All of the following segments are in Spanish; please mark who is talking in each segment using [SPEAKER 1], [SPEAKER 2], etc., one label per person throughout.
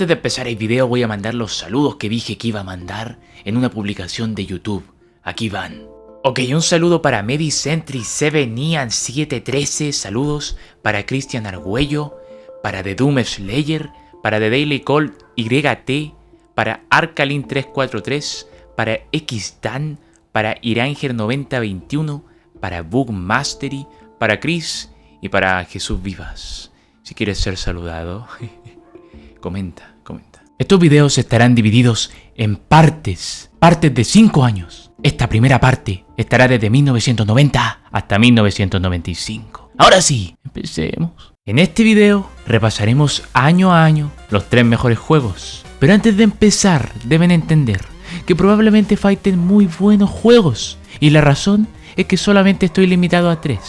[SPEAKER 1] Antes de empezar el video voy a mandar los saludos que dije que iba a mandar en una publicación de YouTube. Aquí van. Ok, un saludo para MediCentry7Nian713, saludos para Cristian Argüello, para The Doom Slayer, para The Daily Cold YT, para Arcalin343, para XDan, para Iranger9021, para Bugmastery, para Chris y para Jesús Vivas. Si quieres ser saludado, comenta. Estos videos estarán divididos en partes de 5 años. Esta primera parte estará desde 1990 hasta 1995. Ahora sí, empecemos. En este video repasaremos año a año los 3 mejores juegos. Pero antes de empezar deben entender que probablemente falten muy buenos juegos. Y la razón es que solamente estoy limitado a 3.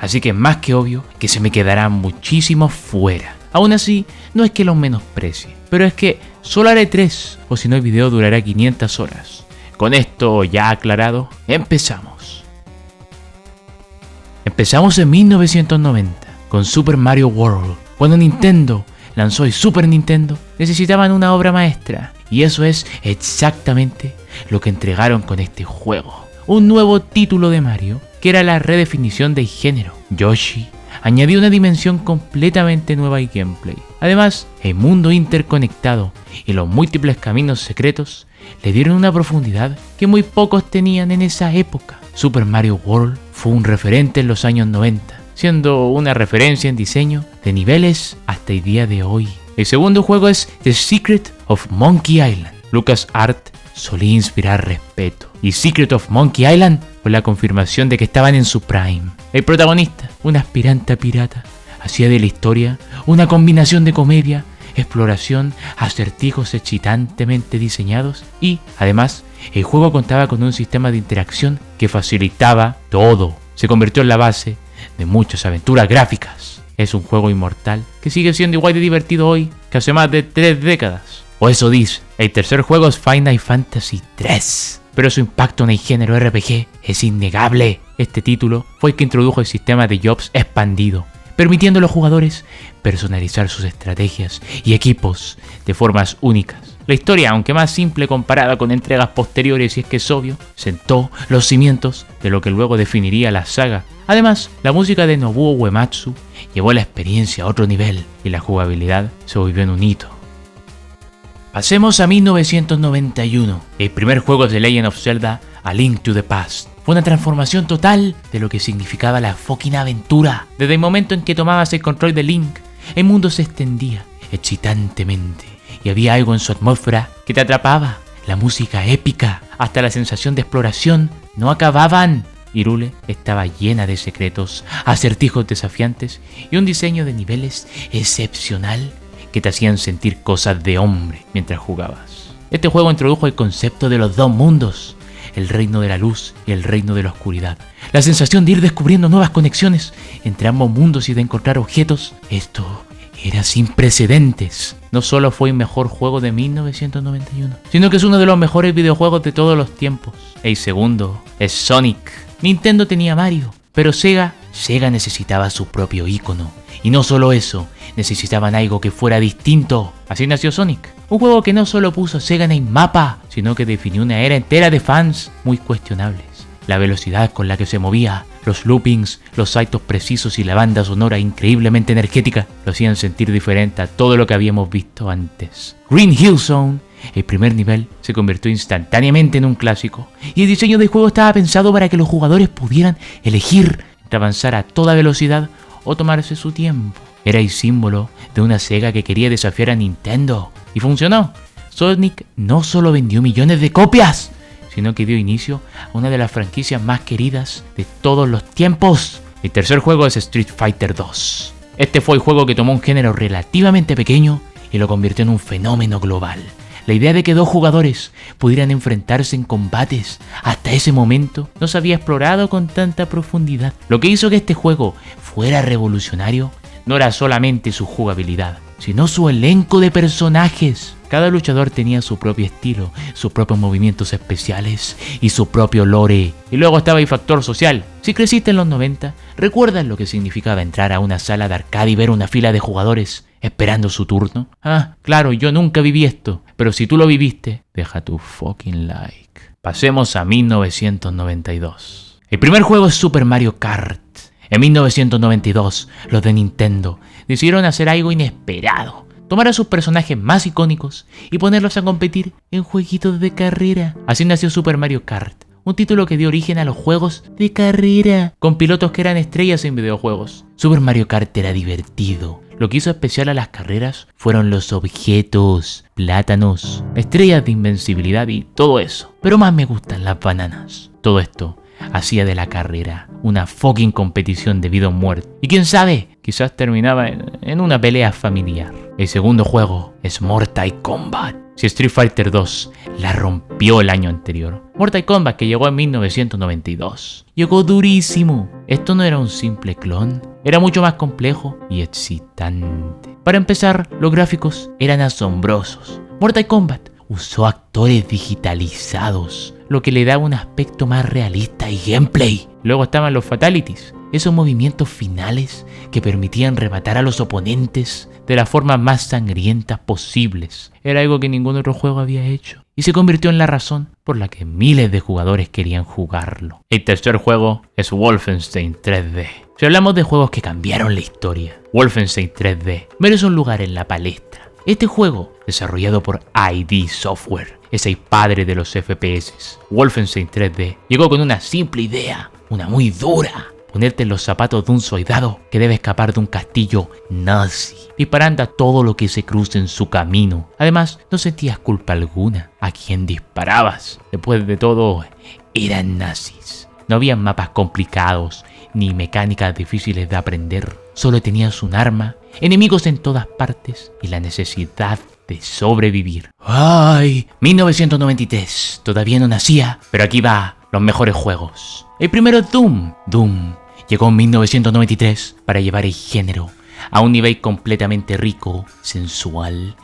[SPEAKER 1] Así que es más que obvio que se me quedarán muchísimos fuera. Aún así, no es que los menosprecie, pero es que solo haré 3, o si no el video durará 500 horas. Con esto ya aclarado, empezamos. Empezamos en 1990, con Super Mario World. Cuando Nintendo lanzó el Super Nintendo, necesitaban una obra maestra, y eso es exactamente lo que entregaron con este juego. Un nuevo título de Mario, que era la redefinición del género. Yoshi añadió una dimensión completamente nueva al gameplay. Además, el mundo interconectado y los múltiples caminos secretos le dieron una profundidad que muy pocos tenían en esa época. Super Mario World fue un referente en los años 90, siendo una referencia en diseño de niveles hasta el día de hoy. El segundo juego es The Secret of Monkey Island. LucasArts solía inspirar respeto, y Secret of Monkey Island fue la confirmación de que estaban en su prime. El protagonista, un aspirante a pirata, hacía de la historia una combinación de comedia, exploración, acertijos excitantemente diseñados y, además, el juego contaba con un sistema de interacción que facilitaba todo. Se convirtió en la base de muchas aventuras gráficas. Es un juego inmortal que sigue siendo igual de divertido hoy que hace más de 3 décadas. O eso dice. El tercer juego es Final Fantasy III, pero su impacto en el género RPG es innegable. Este título fue el que introdujo el sistema de jobs expandido, permitiendo a los jugadores personalizar sus estrategias y equipos de formas únicas. La historia, aunque más simple comparada con entregas posteriores, y es que es obvio, sentó los cimientos de lo que luego definiría la saga. Además, la música de Nobuo Uematsu llevó la experiencia a otro nivel y la jugabilidad se volvió en un hito. Pasemos a 1991, el primer juego de The Legend of Zelda, A Link to the Past. Fue una transformación total de lo que significaba la fucking aventura. Desde el momento en que tomabas el control de Link, el mundo se extendía excitantemente y había algo en su atmósfera que te atrapaba. La música épica, hasta la sensación de exploración, no acababan. Hyrule estaba llena de secretos, acertijos desafiantes y un diseño de niveles excepcional que te hacían sentir cosas de hombre mientras jugabas. Este juego introdujo el concepto de los 2 mundos, el reino de la luz y el reino de la oscuridad. La sensación de ir descubriendo nuevas conexiones entre ambos mundos y de encontrar objetos. Esto era sin precedentes. No solo fue el mejor juego de 1991, sino que es uno de los mejores videojuegos de todos los tiempos. El segundo es Sonic. Nintendo tenía Mario, pero Sega necesitaba su propio icono. Y no solo eso, necesitaban algo que fuera distinto. Así nació Sonic, un juego que no solo puso a Sega en el mapa, sino que definió una era entera de fans muy cuestionables. La velocidad con la que se movía, los loopings, los saltos precisos y la banda sonora increíblemente energética lo hacían sentir diferente a todo lo que habíamos visto antes. Green Hill Zone, el primer nivel, se convirtió instantáneamente en un clásico, y el diseño del juego estaba pensado para que los jugadores pudieran elegir entre avanzar a toda velocidad o tomarse su tiempo. Era el símbolo de una Sega que quería desafiar a Nintendo, y funcionó. Sonic no solo vendió millones de copias, sino que dio inicio a una de las franquicias más queridas de todos los tiempos. El tercer juego es Street Fighter 2. Este fue el juego que tomó un género relativamente pequeño y lo convirtió en un fenómeno global. La idea de que 2 jugadores pudieran enfrentarse en combates hasta ese momento no se había explorado con tanta profundidad. Lo que hizo que este juego fuera revolucionario no era solamente su jugabilidad, sino su elenco de personajes. Cada luchador tenía su propio estilo, sus propios movimientos especiales y su propio lore. Y luego estaba el factor social. Si creciste en los 90, recuerdas lo que significaba entrar a una sala de arcade y ver una fila de jugadores esperando su turno. Ah, claro, yo nunca viví esto, pero si tú lo viviste, deja tu fucking like. Pasemos a 1992. El primer juego es Super Mario Kart. En 1992, los de Nintendo decidieron hacer algo inesperado. Tomar a sus personajes más icónicos y ponerlos a competir en jueguitos de carrera. Así nació Super Mario Kart, un título que dio origen a los juegos de carrera, con pilotos que eran estrellas en videojuegos. Super Mario Kart era divertido. Lo que hizo especial a las carreras fueron los objetos, plátanos, estrellas de invencibilidad y todo eso. Pero más me gustan las bananas. Todo esto hacía de la carrera una fucking competición de vida o muerte. Y quién sabe, quizás terminaba en una pelea familiar. El segundo juego es Mortal Kombat. Si Street Fighter 2 la rompió el año anterior, Mortal Kombat, que llegó en 1992, llegó durísimo. Esto no era un simple clon, era mucho más complejo y excitante. Para empezar, los gráficos eran asombrosos. Mortal Kombat usó actores digitalizados, lo que le daba un aspecto más realista y gameplay. Luego estaban los fatalities, esos movimientos finales que permitían rematar a los oponentes de las formas más sangrientas posibles. Era algo que ningún otro juego había hecho y se convirtió en la razón por la que miles de jugadores querían jugarlo. El tercer juego es Wolfenstein 3D. Si hablamos de juegos que cambiaron la historia, Wolfenstein 3D merece un lugar en la palestra. Este juego, desarrollado por ID Software, es el padre de los FPS. Wolfenstein 3D llegó con una simple idea, una muy dura: ponerte en los zapatos de un soldado que debe escapar de un castillo nazi, disparando a todo lo que se cruce en su camino. Además, no sentías culpa alguna a quien disparabas. Después de todo, eran nazis. No había mapas complicados ni mecánicas difíciles de aprender. Solo tenías un arma, enemigos en todas partes y la necesidad de sobrevivir. ¡Ay! 1993. Todavía no nacía, pero aquí va los mejores juegos. El primero es Doom. Doom llegó en 1993 para llevar el género a un nivel completamente rico, sensual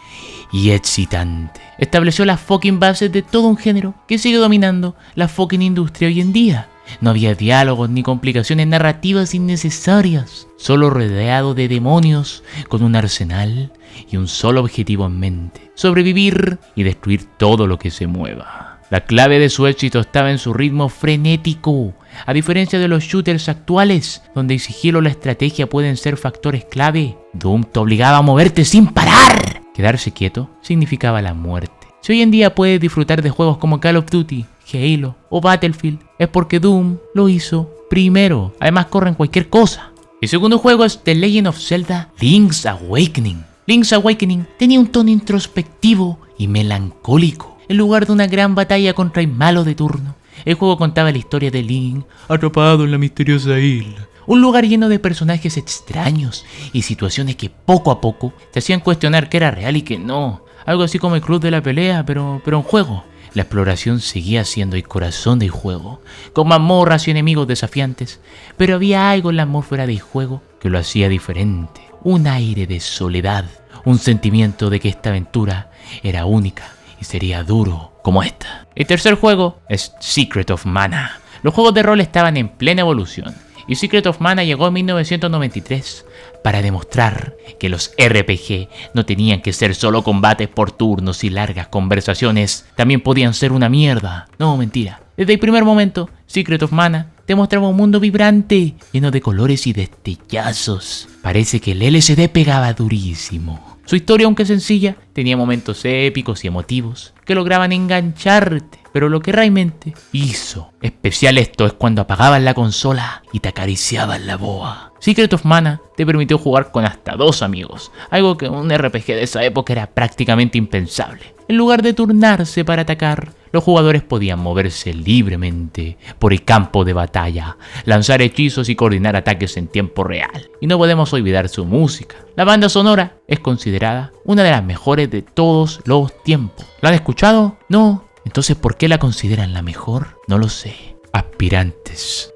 [SPEAKER 1] y excitante. Estableció las fucking bases de todo un género que sigue dominando la fucking industria hoy en día. No había diálogos ni complicaciones narrativas innecesarias, solo rodeado de demonios con un arsenal y un solo objetivo en mente: sobrevivir y destruir todo lo que se mueva. La clave de su éxito estaba en su ritmo frenético. A diferencia de los shooters actuales, donde el sigilo o la estrategia pueden ser factores clave, Doom te obligaba a moverte sin parar. Quedarse quieto significaba la muerte. Si hoy en día puedes disfrutar de juegos como Call of Duty, Halo o Battlefield, es porque Doom lo hizo primero. Además, corren cualquier cosa. El segundo juego es The Legend of Zelda: Link's Awakening. Link's Awakening tenía un tono introspectivo y melancólico. En lugar de una gran batalla contra el malo de turno, el juego contaba la historia de Link atrapado en la misteriosa isla. Un lugar lleno de personajes extraños y situaciones que poco a poco te hacían cuestionar qué era real y qué no. Algo así como el Club de la Pelea, pero en juego. La exploración seguía siendo el corazón del juego, con mazmorras y enemigos desafiantes, pero había algo en la atmósfera del juego que lo hacía diferente. Un aire de soledad, un sentimiento de que esta aventura era única y sería duro como esta. El tercer juego es Secret of Mana. Los juegos de rol estaban en plena evolución y Secret of Mana llegó en 1993 para demostrar que los RPG no tenían que ser solo combates por turnos y largas conversaciones, también podían ser una mierda. No, mentira. Desde el primer momento, Secret of Mana te mostraba un mundo vibrante, lleno de colores y destellazos. Parece que el LCD pegaba durísimo. Su historia, aunque sencilla, tenía momentos épicos y emotivos que lograban engancharte. Pero lo que realmente hizo especial esto es cuando apagabas la consola y te acariciaban la boa. Secret of Mana te permitió jugar con hasta 2 amigos, algo que en un RPG de esa época era prácticamente impensable. En lugar de turnarse para atacar, los jugadores podían moverse libremente por el campo de batalla, lanzar hechizos y coordinar ataques en tiempo real. Y no podemos olvidar su música. La banda sonora es considerada una de las mejores de todos los tiempos. ¿La han escuchado? No. Entonces, ¿por qué la consideran la mejor? No lo sé. Aspirantes.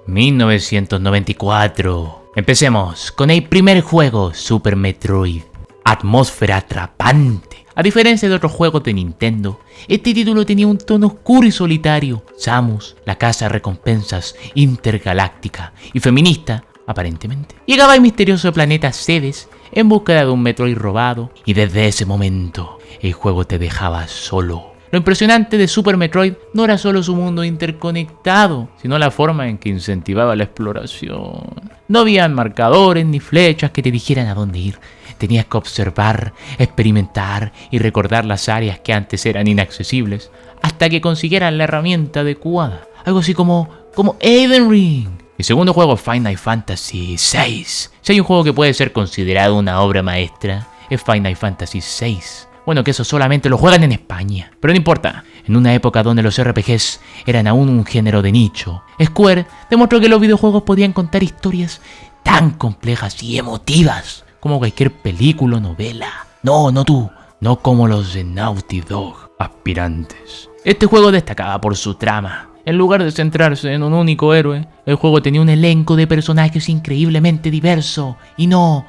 [SPEAKER 1] 1994. Empecemos con el primer juego, Super Metroid. Atmósfera atrapante. A diferencia de otros juegos de Nintendo, este título tenía un tono oscuro y solitario. Samus, la casa de recompensas intergaláctica y feminista, aparentemente, llegaba al misterioso planeta Cedes en búsqueda de un Metroid robado, y desde ese momento el juego te dejaba solo. Lo impresionante de Super Metroid no era solo su mundo interconectado, sino la forma en que incentivaba la exploración. No habían marcadores ni flechas que te dijeran a dónde ir. Tenías que observar, experimentar y recordar las áreas que antes eran inaccesibles, hasta que consiguieras la herramienta adecuada. Algo así como Elden Ring. El segundo juego, Final Fantasy VI. Si hay un juego que puede ser considerado una obra maestra, es Final Fantasy VI. Bueno, que eso solamente lo juegan en España, pero no importa. En una época donde los RPGs eran aún un género de nicho, Square demostró que los videojuegos podían contar historias tan complejas y emotivas como cualquier película o novela. No como los de Naughty Dog, aspirantes. Este juego destacaba por su trama. En lugar de centrarse en un único héroe, el juego tenía un elenco de personajes increíblemente diverso. Y no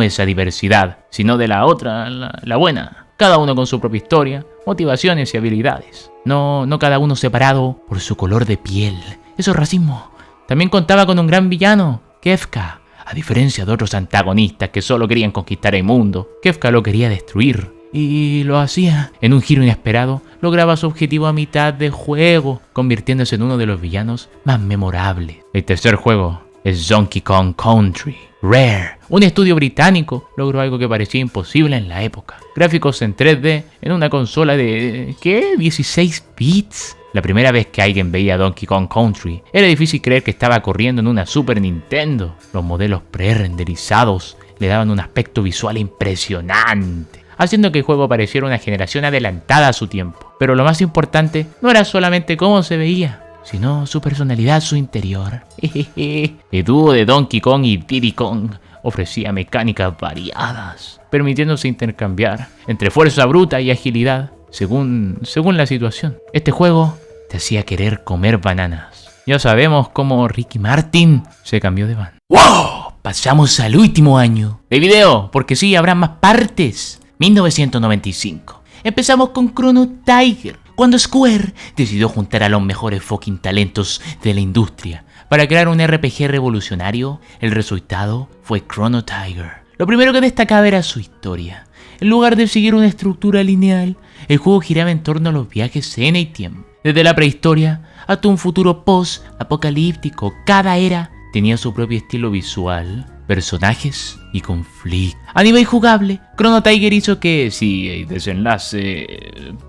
[SPEAKER 1] esa diversidad, sino de la otra, la buena. Cada uno con su propia historia, motivaciones y habilidades. No cada uno separado por su color de piel. Eso es racismo. También contaba con un gran villano, Kefka. A diferencia de otros antagonistas que solo querían conquistar el mundo, Kefka lo quería destruir. Y lo hacía. En un giro inesperado, lograba su objetivo a mitad de juego, convirtiéndose en uno de los villanos más memorables. El tercer juego es Donkey Kong Country. Rare, un estudio británico, logró algo que parecía imposible en la época. Gráficos en 3D en una consola de... ¿qué? 16 bits. La primera vez que alguien veía Donkey Kong Country, era difícil creer que estaba corriendo en una Super Nintendo. Los modelos pre-renderizados le daban un aspecto visual impresionante, haciendo que el juego pareciera una generación adelantada a su tiempo. Pero lo más importante no era solamente cómo se veía, sino su personalidad, su interior. El dúo de Donkey Kong y Diddy Kong ofrecía mecánicas variadas, permitiéndose intercambiar entre fuerza bruta y agilidad según la situación. Este juego te hacía querer comer bananas. Ya sabemos cómo Ricky Martin se cambió de banda. ¡Wow! Pasamos al último año de video, porque sí, habrá más partes. 1995. Empezamos con Chrono Trigger, cuando Square decidió juntar a los mejores fucking talentos de la industria para crear un RPG revolucionario. El resultado fue Chrono Trigger. Lo primero que destacaba era su historia. En lugar de seguir una estructura lineal, el juego giraba en torno a los viajes en el tiempo. Desde la prehistoria hasta un futuro post-apocalíptico, cada era tenía su propio estilo visual, personajes y conflictos. A nivel jugable, Chrono Trigger hizo que, si el desenlace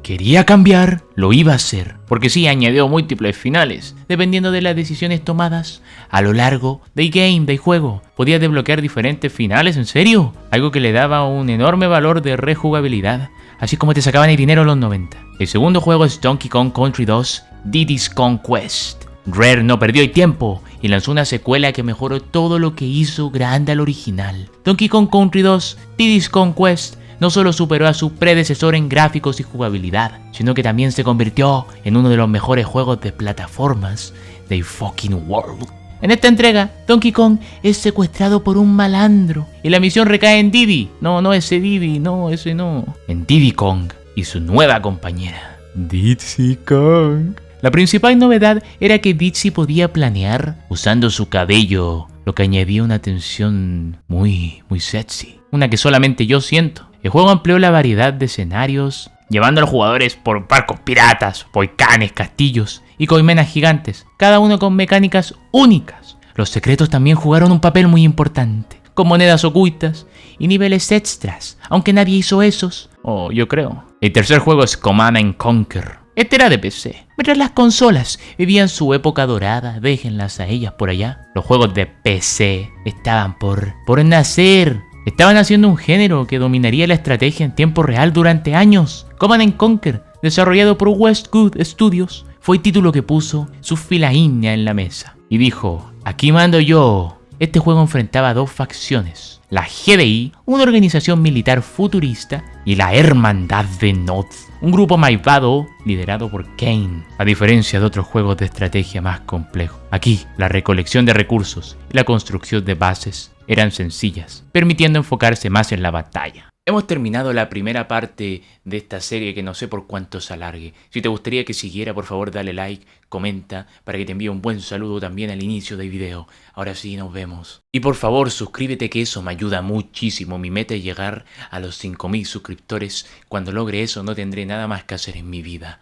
[SPEAKER 1] quería cambiar, lo iba a hacer. Porque sí, añadió múltiples finales, dependiendo de las decisiones tomadas a lo largo del juego. Podía desbloquear diferentes finales, ¿en serio? Algo que le daba un enorme valor de rejugabilidad, así como te sacaban el dinero en los 90. El segundo juego es Donkey Kong Country 2 Diddy's Kong Quest. Rare no perdió el tiempo y lanzó una secuela que mejoró todo lo que hizo grande al original. Donkey Kong Country 2 Diddy's Kong Quest no solo superó a su predecesor en gráficos y jugabilidad, sino que también se convirtió en uno de los mejores juegos de plataformas del fucking world. En esta entrega, Donkey Kong es secuestrado por un malandro y la misión recae en Diddy. No ese Diddy, no, ese no. En Diddy Kong y su nueva compañera, Dixie Kong. La principal novedad era que Dixie podía planear usando su cabello, lo que añadía una tensión muy sexy, una que solamente yo siento. El juego amplió la variedad de escenarios, llevando a los jugadores por barcos piratas, volcanes, castillos y colmenas gigantes, cada uno con mecánicas únicas. Los secretos también jugaron un papel muy importante, con monedas ocultas y niveles extras, aunque nadie hizo esos, yo creo. El tercer juego es Command & Conquer. Este era de PC. Mientras las consolas vivían su época dorada, déjenlas a ellas por allá, los juegos de PC estaban por nacer. Estaban haciendo un género que dominaría la estrategia en tiempo real durante años. Command & Conquer, desarrollado por Westwood Studios, fue el título que puso su fila india en la mesa. Y dijo, aquí mando yo. Este juego enfrentaba a dos facciones. La GDI, una organización militar futurista, y la Hermandad de Nod, un grupo malvado liderado por Kane. A diferencia de otros juegos de estrategia más complejos, aquí la recolección de recursos y la construcción de bases eran sencillas, permitiendo enfocarse más en la batalla. Hemos terminado la primera parte de esta serie que no sé por cuánto se alargue. Si te gustaría que siguiera, por favor dale like, comenta, para que te envíe un buen saludo también al inicio del video. Ahora sí, nos vemos. Y por favor, suscríbete que eso me ayuda muchísimo. Mi meta es llegar a los 5000 suscriptores. Cuando logre eso no tendré nada más que hacer en mi vida.